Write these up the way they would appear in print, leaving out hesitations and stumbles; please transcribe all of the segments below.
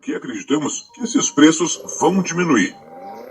Que acreditamos que esses preços vão diminuir.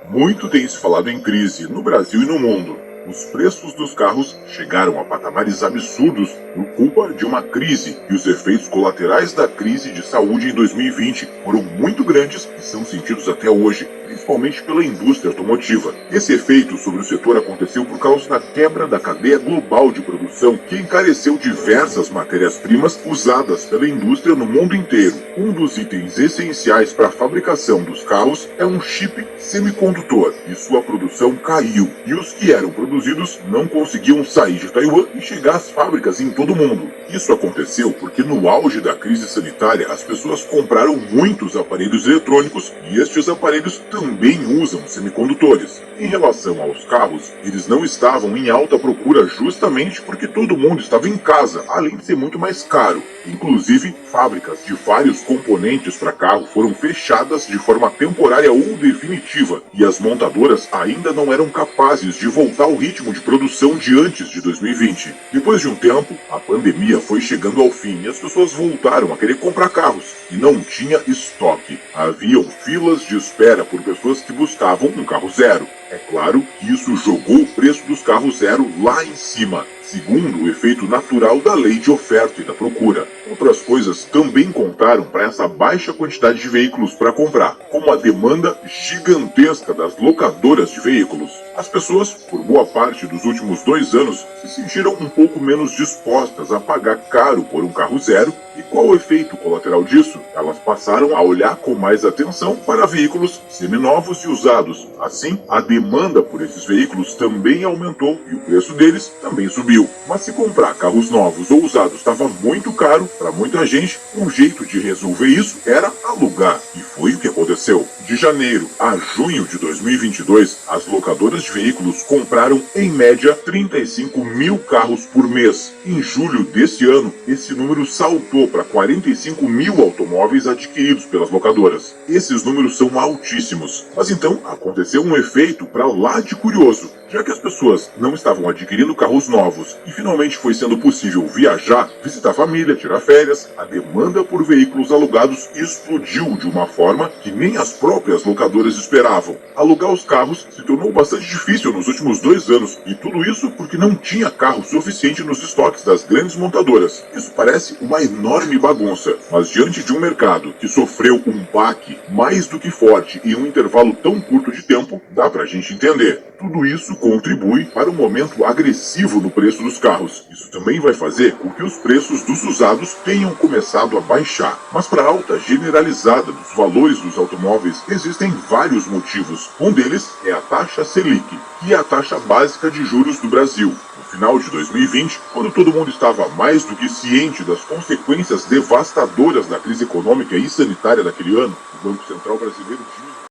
Muito tem se falado em crise no Brasil e no mundo. Os preços dos carros chegaram a patamares absurdos por culpa de uma crise, e os efeitos colaterais da crise de saúde em 2020 foram muito grandes e são sentidos até hoje, principalmente pela indústria automotiva. Esse efeito sobre o setor aconteceu por causa da quebra da cadeia global de produção, que encareceu diversas matérias-primas usadas pela indústria no mundo inteiro. Um dos itens essenciais para a fabricação dos carros é um chip semicondutor, e sua produção caiu, e os que eram produzidos não conseguiam sair de Taiwan e chegar às fábricas em todo o mundo. Isso aconteceu porque no auge da crise sanitária as pessoas compraram muitos aparelhos eletrônicos e estes aparelhos também usam semicondutores. Em relação aos carros, eles não estavam em alta procura justamente porque todo mundo estava em casa, além de ser muito mais caro. Inclusive, fábricas de vários componentes para carro foram fechadas de forma temporária ou definitiva, e as montadoras ainda não eram capazes de voltar ao ritmo de produção de antes de 2020. Depois de um tempo, a pandemia foi chegando ao fim e as pessoas voltaram a querer comprar carros, e não tinha estoque. Haviam filas de espera por pessoas que buscavam um carro zero. É claro que isso jogou o preço dos carros zero lá em cima, segundo o efeito natural da lei de oferta e da procura. Outras coisas também contaram para essa baixa quantidade de veículos para comprar, como a demanda gigantesca das locadoras de veículos. As pessoas, por boa parte dos últimos 2 anos, se sentiram um pouco menos dispostas a pagar caro por um carro zero, e qual o efeito colateral disso? Elas passaram a olhar com mais atenção para veículos seminovos e usados. Assim, a demanda por esses veículos também aumentou e o preço deles também subiu. Mas se comprar carros novos ou usados estava muito caro, para muita gente, um jeito de resolver isso era alugar. E foi o que aconteceu. De janeiro a junho de 2022, as locadoras de veículos compraram, em média, 35 mil carros por mês. Em julho desse ano, esse número saltou para 45 mil automóveis adquiridos pelas locadoras. Esses números são altíssimos. Mas então aconteceu um efeito para lá de curioso. Já que as pessoas não estavam adquirindo carros novos e finalmente foi sendo possível viajar, visitar a família, tirar férias, a demanda por veículos alugados explodiu de uma forma que nem as próprias locadoras esperavam. Alugar os carros se tornou bastante difícil nos últimos 2 anos, e tudo isso porque não tinha carro suficiente nos estoques das grandes montadoras. Isso parece uma enorme bagunça, mas diante de um mercado que sofreu um baque mais do que forte em um intervalo tão curto de tempo, dá pra gente entender. Tudo isso contribui para um momento agressivo no preço dos carros. Isso também vai fazer com que os preços dos usados tenham começado a baixar. Mas para a alta generalizada dos valores dos automóveis existem vários motivos. Um deles é a taxa Selic, que é a taxa básica de juros do Brasil. No final de 2020, quando todo mundo estava mais do que ciente das consequências devastadoras da crise econômica e sanitária daquele ano, o Banco Central Brasileiro